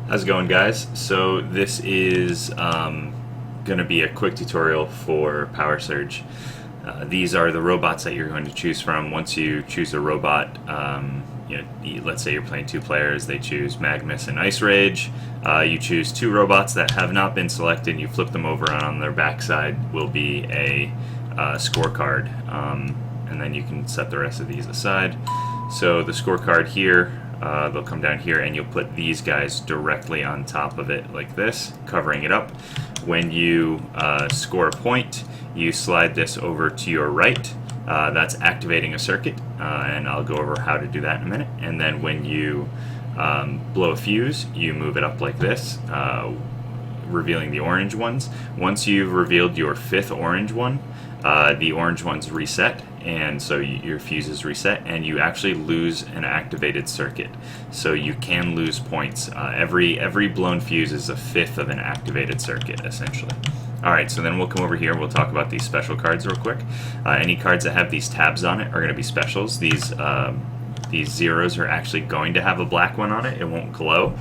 How's it going, guys? So this is going to be a quick tutorial for Power Surge. These are the robots that you're going to choose from. Once you choose a robot, let's say you're playing two players, they choose Magnus and Ice Rage. You choose two robots that have not been selected, and you flip them over, and on their backside will be a scorecard. And then you can set the rest of these aside. So the scorecard here, they'll come down here, and you'll put these guys directly on top of it like this, covering it up. When you score a point, you slide this over to your right. That's activating a circuit, and I'll go over how to do that in a minute. And then when you blow a fuse, you move it up like this, revealing the orange ones. Once you've revealed your fifth orange one, the orange ones reset, and so your fuse is reset, and you actually lose an activated circuit. So you can lose points. Every blown fuse is a fifth of an activated circuit, essentially. Alright, so then we'll come over here and we'll talk about these special cards real quick. Any cards that have these tabs on it are going to be specials. These zeros are actually going to have a black one on it. It won't glow.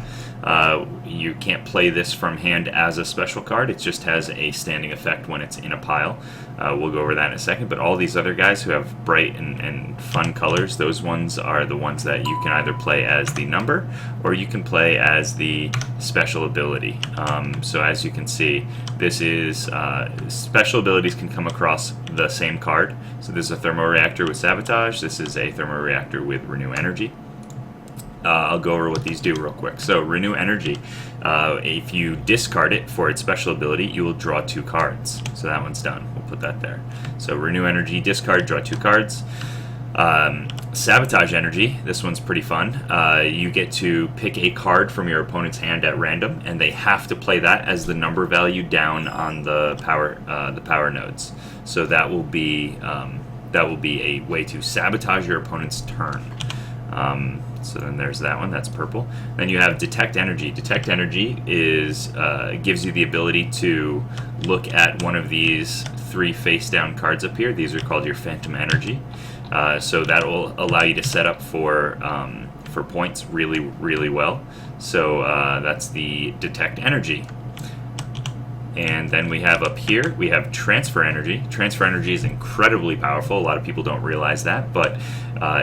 You can't play this from hand as a special card. It just has a standing effect when it's in a pile. We'll go over that in a second, but all these other guys who have bright and fun colors, those ones are the ones that you can either play as the number or you can play as the special ability. So as you can see, this is special abilities can come across the same card. So this is a thermoreactor with sabotage. This is a thermoreactor with renew energy. I'll go over what these do real quick. So renew energy, if you discard it for its special ability, you will draw two cards. So that one's done. We'll put that there. So renew energy, discard, draw two cards. Sabotage energy, this one's pretty fun. You get to pick a card from your opponent's hand at random, and they have to play that as the number value down on the power nodes. So that will be a way to sabotage your opponent's turn. So then there's that one, that's purple. Then you have Detect Energy. Detect Energy is gives you the ability to look at one of these three face-down cards up here. These are called your Phantom Energy. So that will allow you to set up for points really, really well. So that's the Detect Energy. And then we have up here, we have Transfer Energy. Transfer Energy is incredibly powerful. A lot of people don't realize that, but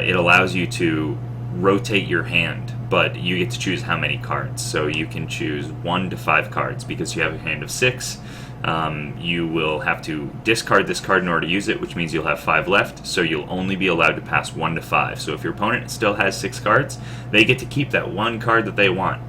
it allows you to rotate your hand, but you get to choose how many cards. So you can choose 1 to 5 cards. Because you have a hand of 6, you will have to discard this card in order to use it, which means you'll have 5 left, so you'll only be allowed to pass 1 to 5. So if your opponent still has 6 cards, they get to keep that one card that they want,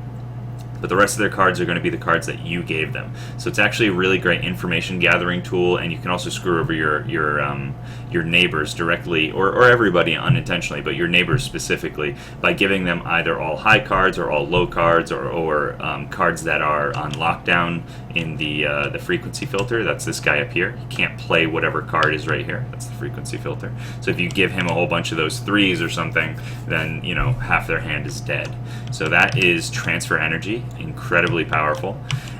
but the rest of their cards are going to be the cards that you gave them. So it's actually a really great information gathering tool, and you can also screw over your neighbors directly, or everybody unintentionally, but your neighbors specifically, by giving them either all high cards or all low cards, or cards that are on lockdown in the frequency filter. That's this guy up here. He can't play whatever card is right here. That's the frequency filter. So if you give him a whole bunch of those 3s or something, then half their hand is dead. So that is Transfer Energy. Incredibly powerful.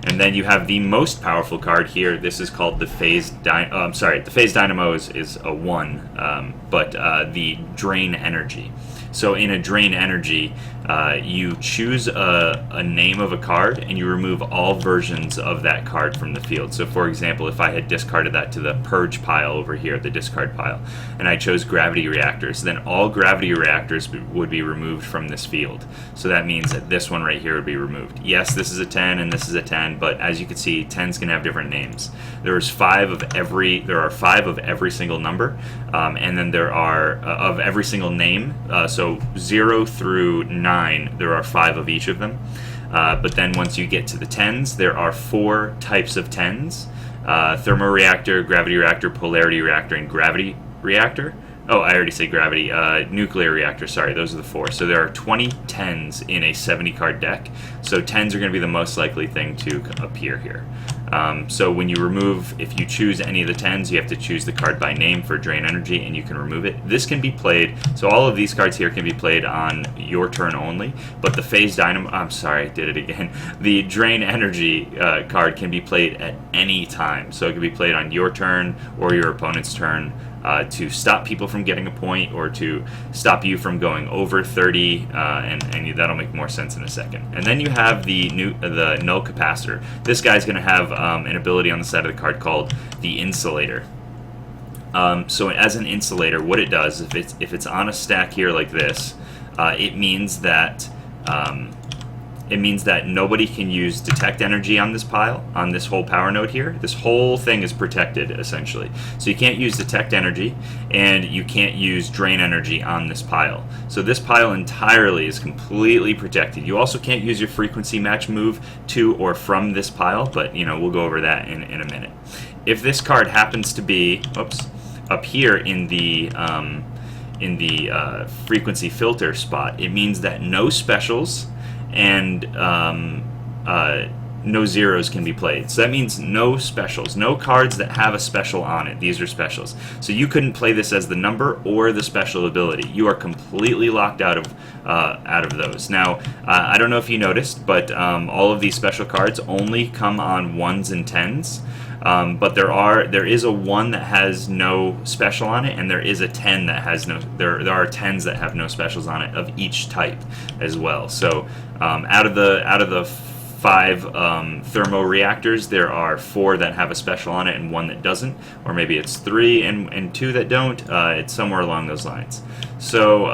And then you have the most powerful card here. This is called the Phase the Phase Dynamo is a 1, but the Drain Energy. So in a Drain Energy, you choose a name of a card, and you remove all versions of that card from the field. So for example, if I had discarded that to the Purge pile over here, the discard pile, and I chose Gravity Reactors, then all Gravity Reactors would be removed from this field. So that means that this one right here would be removed. Yes, this is a 10 and this is a 10, but as you can see, 10s can have different names. There are 5 of every single number, and then there are of every single name. So 0 through 9, there are 5 of each of them. But then once you get to the 10s, there are 4 types of 10s. Thermoreactor, Gravity Reactor, Polarity Reactor, and Gravity Reactor. Oh, I already said Gravity. Nuclear Reactor, sorry, those are the 4. So there are 20 10s in a 70-card deck. So 10s are going to be the most likely thing to appear here. So when you remove, if you choose any of the 10s, you have to choose the card by name for Drain Energy, and you can remove it. This can be played, so all of these cards here can be played on your turn only, but the Phase Dynamo, I'm sorry, I did it again. The Drain Energy card can be played at any time. So it can be played on your turn or your opponent's turn. to stop people from getting a point or to stop you from going over 30, and that'll make more sense in a second. And then you have the null capacitor. This guy's going to have an ability on the side of the card called the insulator. So as an insulator, what it does, if it's on a stack here like this, it means that nobody can use detect energy on this pile, on this whole power node here. This whole thing is protected, essentially. So you can't use detect energy, and you can't use drain energy on this pile. So this pile entirely is completely protected. You also can't use your frequency match move to or from this pile, but we'll go over that in a minute. If this card happens to be, up here in the frequency filter spot, it means that no specials and no zeros can be played. So that means no specials, no cards that have a special on it. These are specials. So you couldn't play this as the number or the special ability. You are completely locked out of those. Now, I don't know if you noticed, but all of these special cards only come on 1s and 10s. But there is a 1 that has no special on it, and there is a 10 that has no. There are 10s that have no specials on it of each type as well. So out of the 5 thermoreactors, there are 4 that have a special on it and 1 that doesn't, or maybe it's 3 and 2 that don't. It's somewhere along those lines. So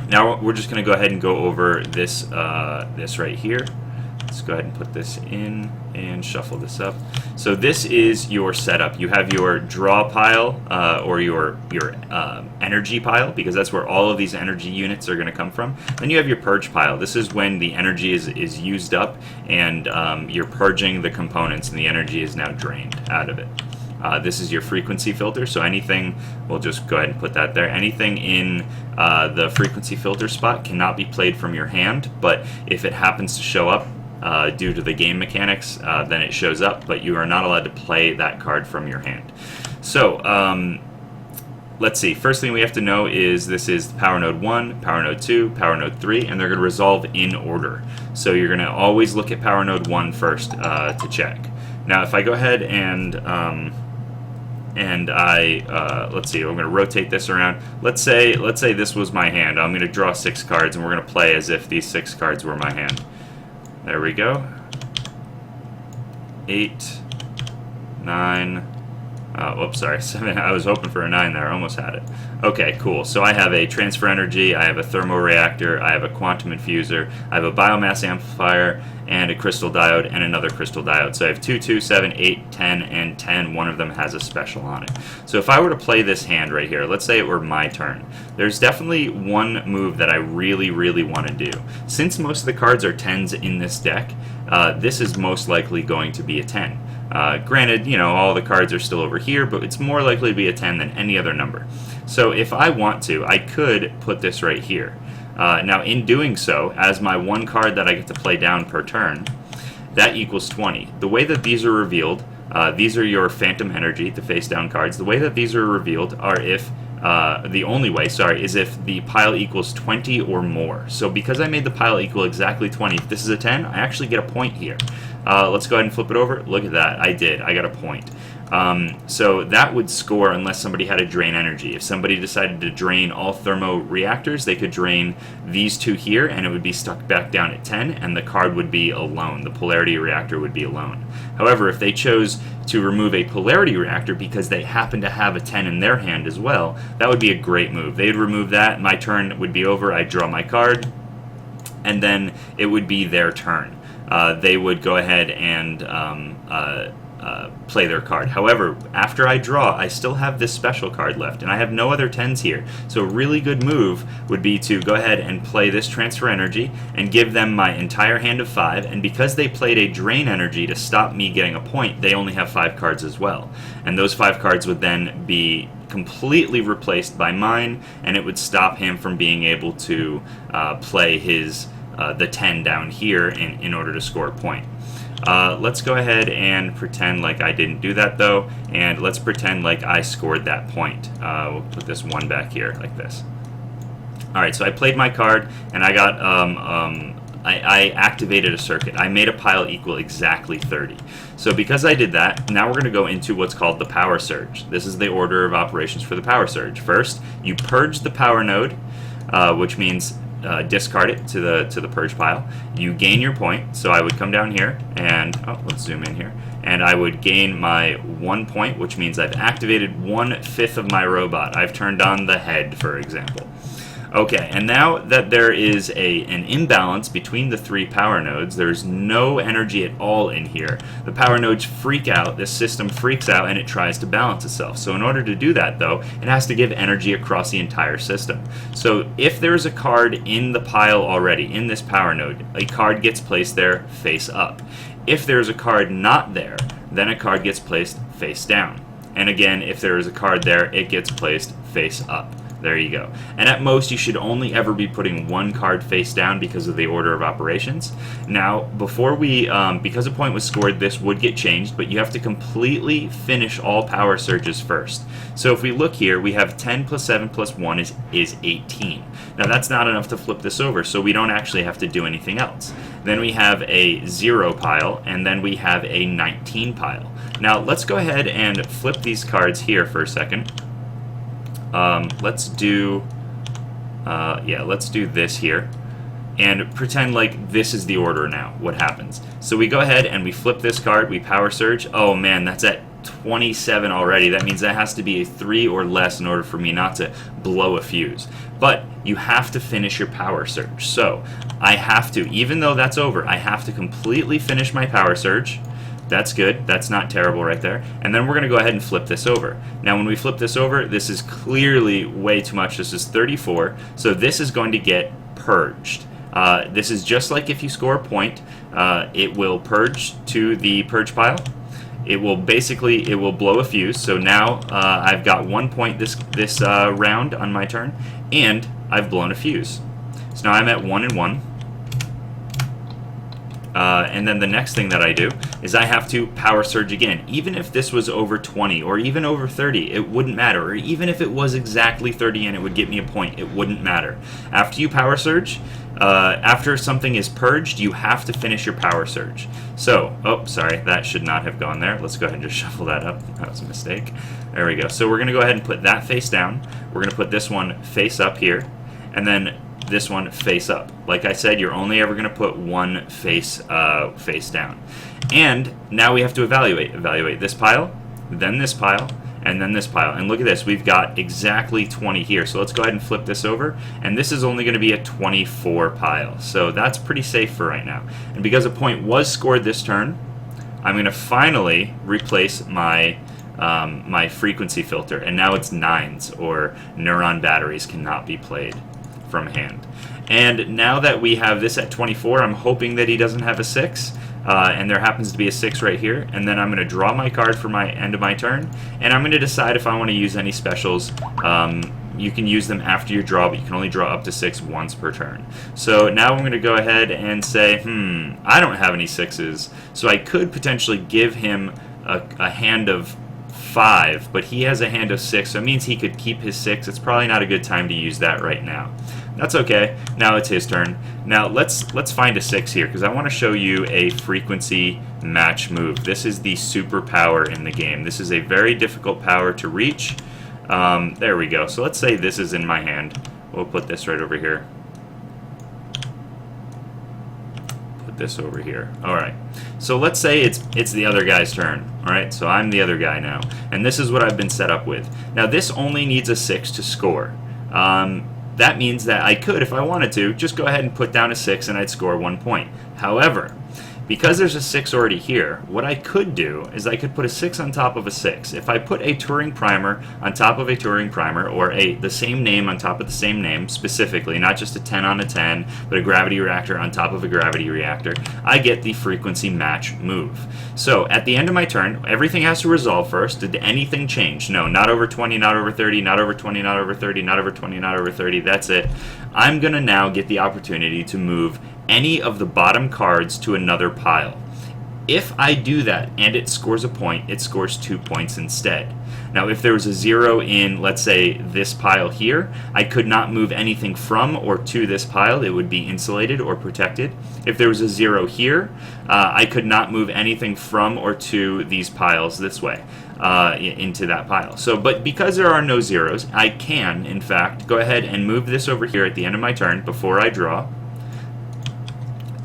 now we're just going to go ahead and go over this right here. Let's go ahead and put this in and shuffle this up. So this is your setup. You have your draw pile or your energy pile, because that's where all of these energy units are going to come from. Then you have your purge pile. This is when the energy is used up and you're purging the components and the energy is now drained out of it. This is your frequency filter, so anything, we'll just go ahead and put that there. Anything in the frequency filter spot cannot be played from your hand, but if it happens to show up, due to the game mechanics, then it shows up, but you are not allowed to play that card from your hand. So let's see. First thing we have to know is this is Power Node 1, Power Node 2, Power Node 3, and they're going to resolve in order. So you're going to always look at Power Node 1 first to check. Now if I go ahead and let's see, I'm going to rotate this around. Let's say this was my hand. I'm going to draw 6 cards, and we're going to play as if these 6 cards were my hand. There we go. 8, 9. Whoops, sorry. 7. I was hoping for a 9 there. I almost had it. Okay, cool. So I have a transfer energy, I have a thermoreactor, I have a quantum infuser, I have a biomass amplifier, and a crystal diode, and another crystal diode. So I have 2, 2, 7, 8, 10, and 10. One of them has a special on it. So if I were to play this hand right here, let's say it were my turn, there's definitely one move that I really, really want to do. Since most of the cards are 10s in this deck, this is most likely going to be a 10. Granted, all the cards are still over here, but it's more likely to be a 10 than any other number. So if I want to, I could put this right here. Now, in doing so, as my one card that I get to play down per turn, that equals 20. The way that these are revealed, these are your Phantom Energy, the face-down cards. The way that these are revealed are if, the only way, sorry, is if the pile equals 20 or more. So because I made the pile equal exactly 20, if this is a 10, I actually get a point here. Let's go ahead and flip it over. Look at that. I did. I got a point. So that would score unless somebody had a drain energy. If somebody decided to drain all thermoreactors, they could drain these 2 here, and it would be stuck back down at 10, and the card would be alone. The polarity reactor would be alone. However, if they chose to remove a polarity reactor because they happen to have a 10 in their hand as well, that would be a great move. They'd remove that, my turn would be over, I'd draw my card, and then it would be their turn. They would go ahead and play their card. However, after I draw, I still have this special card left, and I have no other 10s here. So a really good move would be to go ahead and play this transfer energy and give them my entire hand of 5, and because they played a drain energy to stop me getting a point, they only have 5 cards as well. And those 5 cards would then be completely replaced by mine, and it would stop him from being able to play his the 10 down here in order to score a point. Let's go ahead and pretend like I didn't do that though, and let's pretend like I scored that point. We'll put this 1 back here like this. Alright, so I played my card and I got I activated a circuit. I made a pile equal exactly 30. So because I did that, now we're going to go into what's called the power surge. This is the order of operations for the power surge. First, you purge the power node, which means discard it to the purge pile. You gain your point, so I would come down here and let's zoom in here, and I would gain my 1 point, which means I've activated 1/5 of my robot. I've turned on the head, for example. Okay, and now that there is an imbalance between the 3 power nodes, there's no energy at all in here. The power nodes freak out, this system freaks out, and it tries to balance itself. So in order to do that, though, it has to give energy across the entire system. So if there's a card in the pile already, in this power node, a card gets placed there face up. If there's a card not there, then a card gets placed face down. And again, if there is a card there, it gets placed face up. There you go. And at most, you should only ever be putting 1 card face down because of the order of operations. Now, before we, because a point was scored, this would get changed, but you have to completely finish all power surges first. So if we look here, we have 10 plus 7 plus 1 is 18. Now, that's not enough to flip this over, so we don't actually have to do anything else. Then we have a 0 pile, and then we have a 19 pile. Now, let's go ahead and flip these cards here for a second. Let's do this here and pretend like this is the order now. What happens? So we go ahead and we flip this card, we power surge. Oh man, that's at 27 already. That means that has to be a 3 or less in order for me not to blow a fuse. But you have to finish your power surge. So I have to, even though that's over, I have to completely finish my power surge. That's good. That's not terrible right there. And then we're going to go ahead and flip this over. Now, when we flip this over, this is clearly way too much. This is 34. So this is going to get purged. This is just like if you score a point. It will purge to the purge pile. It will blow a fuse. So now I've got 1 point this round on my turn, and I've blown a fuse. So now I'm at 1 and 1. And then the next thing that I do is I have to power surge again. Even if this was over 20 or even over 30, it wouldn't matter. Or even if it was exactly 30 and it would get me a point, it wouldn't matter. After you power surge, after something is purged, you have to finish your power surge. So, sorry, that should not have gone there. Let's go ahead and just shuffle that up. That was a mistake. There we go. So we're going to go ahead and put that face down. We're going to put this one face up here. And then this one face up. Like I said, you're only ever going to put 1 face down. And now we have to evaluate this pile, then this pile, and then this pile. And look at this, we've got exactly 20 here. So let's go ahead and flip this over, and this is only going to be a 24 pile. So that's pretty safe for right now. And because a point was scored this turn, I'm going to finally replace my my frequency filter, and now it's 9s, or neuron batteries cannot be played from hand. And now that we have this at 24, I'm hoping that he doesn't have a 6, and there happens to be a 6 right here, and then I'm going to draw my card for my end of my turn, and I'm going to decide if I want to use any specials. You can use them after your draw, but you can only draw up to 6 once per turn. So now I'm going to go ahead and say, I don't have any 6s, so I could potentially give him a hand of 5, but he has a hand of 6, so it means he could keep his 6. It's probably not a good time to use that right now. That's okay. Now it's his turn. Now let's find a 6 here, because I want to show you a frequency match move. This is the super power in the game. This is a very difficult power to reach. There we go. So let's say this is in my hand. We'll put this right over here. Put this over here. Alright. So let's say it's the other guy's turn. Alright, so I'm the other guy now. And this is what I've been set up with. Now this only needs a 6 to score. That means that I could, if I wanted to, just go ahead and put down a 6 and I'd score 1 point. However, because there's a 6 already here, what I could do is I could put a 6 on top of a 6. If I put a Turing primer on top of a Turing primer, or the same name on top of the same name, specifically, not just a 10 on a 10, but a gravity reactor on top of a gravity reactor, I get the frequency match move. So at the end of my turn, everything has to resolve first. Did anything change? No, not over 20, not over 30, not over 20, not over 30, not over 20, not over 30, that's it. I'm going to now get the opportunity to move any of the bottom cards to another pile. If I do that and it scores a point, it scores 2 points instead. Now, if there was a 0 in, let's say, this pile here, I could not move anything from or to this pile. It would be insulated or protected. If there was a 0 here, I could not move anything from or to these piles this way. Into that pile. So, but because there are no zeros, I can, in fact, go ahead and move this over here at the end of my turn before I draw.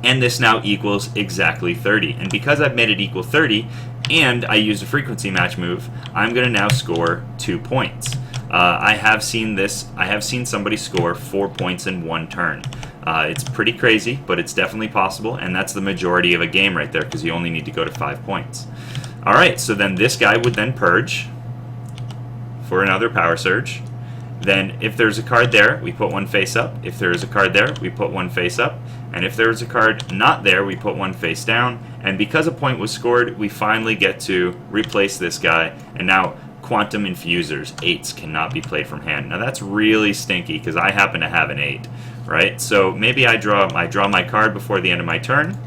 And this now equals exactly 30. And because I've made it equal 30, and I used a frequency match move, I'm going to now score 2 points. I have seen this. I have seen somebody score 4 points in one turn. It's pretty crazy, but it's definitely possible, and that's the majority of a game right there, because you only need to go to 5 points. Alright, so then this guy would then purge for another power surge. Then if there's a card there, we put one face up. If there is a card there, we put one face up. And if there is a card not there, we put one face down. And because a point was scored, we finally get to replace this guy. And now quantum infusers, 8s, cannot be played from hand. Now that's really stinky because I happen to have an 8, right? So maybe I draw my card before the end of my turn,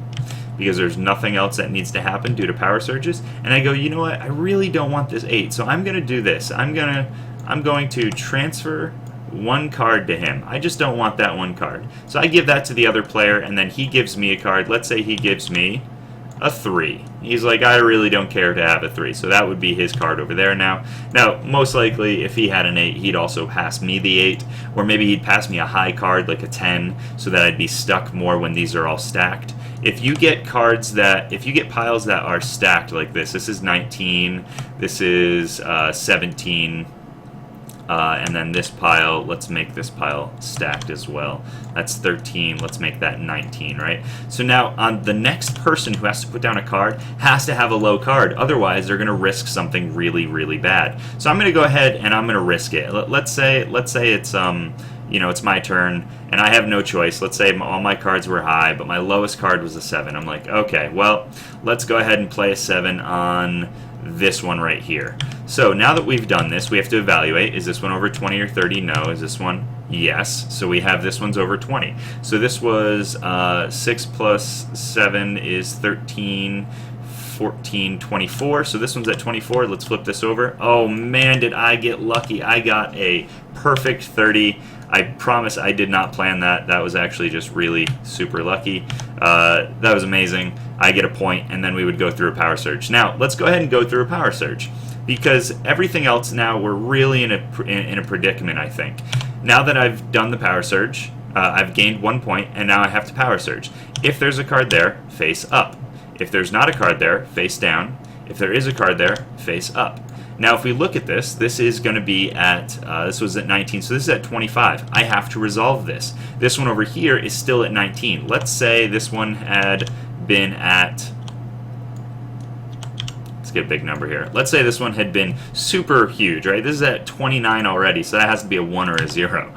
because there's nothing else that needs to happen due to power surges, and I go, you know what, I really don't want this 8, so I'm going to do this. I'm going to transfer one card to him. I just don't want that one card. So I give that to the other player, and then he gives me a card. Let's say he gives me a 3. He's like, I really don't care to have a 3, so that would be his card over there now. Now, most likely, if he had an 8, he'd also pass me the 8, or maybe he'd pass me a high card, like a 10, so that I'd be stuck more when these are all stacked. If you get piles that are stacked like this is 19, this is 17, and then this pile, let's make this pile stacked as well. That's 13, let's make that 19, right? So now, on the next person who has to put down a card has to have a low card, otherwise they're going to risk something really, really bad. So I'm going to go ahead and I'm going to risk it. Let's say it's it's my turn, and I have no choice. Let's say all my cards were high, but my lowest card was a 7. I'm like, okay, well, let's go ahead and play a 7 on this one right here. So now that we've done this, we have to evaluate. Is this one over 20 or 30? No. Is this one? Yes. So we have this one's over 20. So this was 6 plus 7 is 13, 14, 24. So this one's at 24. Let's flip this over. Oh man, did I get lucky. I got a perfect 30. I promise I did not plan that. That was actually just really super lucky. That was amazing. I get a point, and then we would go through a power surge. Now, let's go ahead and go through a power surge, because everything else now, we're really in a predicament, I think. Now that I've done the power surge, I've gained 1 point, and now I have to power surge. If there's a card there, face up. If there's not a card there, face down. If there is a card there, face up. Now, if we look at this, this is going to be at, this was at 19, so this is at 25. I have to resolve this. This one over here is still at 19. Let's say this one had been at, let's get a big number here. Let's say this one had been super huge, right? This is at 29 already, so that has to be a 1 or a 0.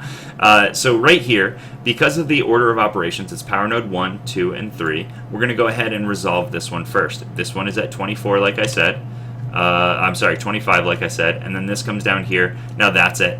So right here, because of the order of operations, it's power node 1, 2, and 3, we're going to go ahead and resolve this one first. This one is at 24, like I said. I'm sorry, 25, like I said, and then this comes down here. Now that's at,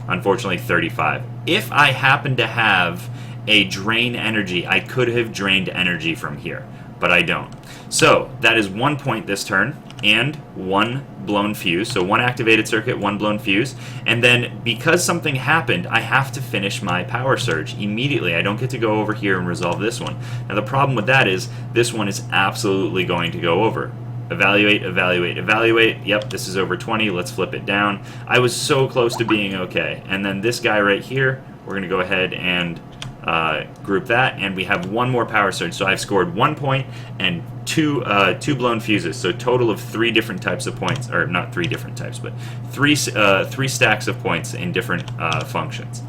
unfortunately, 35. If I happen to have a drain energy, I could have drained energy from here, but I don't. So that is 1 point this turn, and 1 blown fuse. So 1 activated circuit, 1 blown fuse. And then because something happened, I have to finish my power surge immediately. I don't get to go over here and resolve this one. Now the problem with that is this one is absolutely going to go over. Evaluate, evaluate, evaluate. Yep, this is over 20. Let's flip it down. I was so close to being okay. And then this guy right here, we're going to go ahead and group that, and we have 1 more power surge. So I've scored 1 point and two blown fuses. So total of 3 different types of points, or not 3 different types, but three stacks of points in different functions.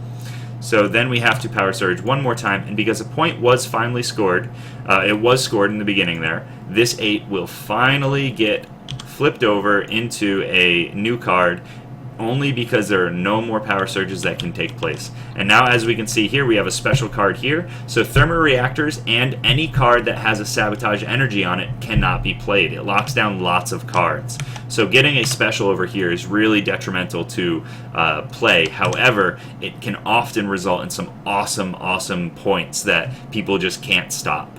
So then we have to power surge 1 more time, and because a point was finally scored, it was scored in the beginning there, this 8 will finally get flipped over into a new card, only because there are no more power surges that can take place. And now, as we can see here, we have a special card here. So thermoreactors and any card that has a sabotage energy on it cannot be played. It locks down lots of cards. So getting a special over here is really detrimental to play. However, it can often result in some awesome, awesome points that people just can't stop.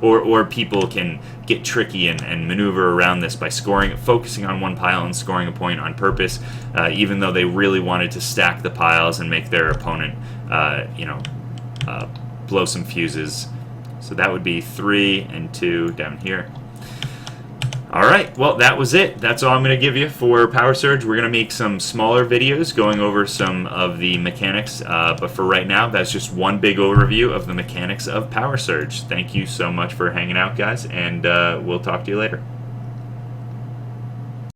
or people can get tricky and maneuver around this by focusing on one pile and scoring a point on purpose, even though they really wanted to stack the piles and make their opponent, blow some fuses. So that would be 3 and 2 down here. Alright, well that was it. That's all I'm going to give you for Power Surge. We're going to make some smaller videos going over some of the mechanics, but for right now, that's just one big overview of the mechanics of Power Surge. Thank you so much for hanging out, guys, and we'll talk to you later.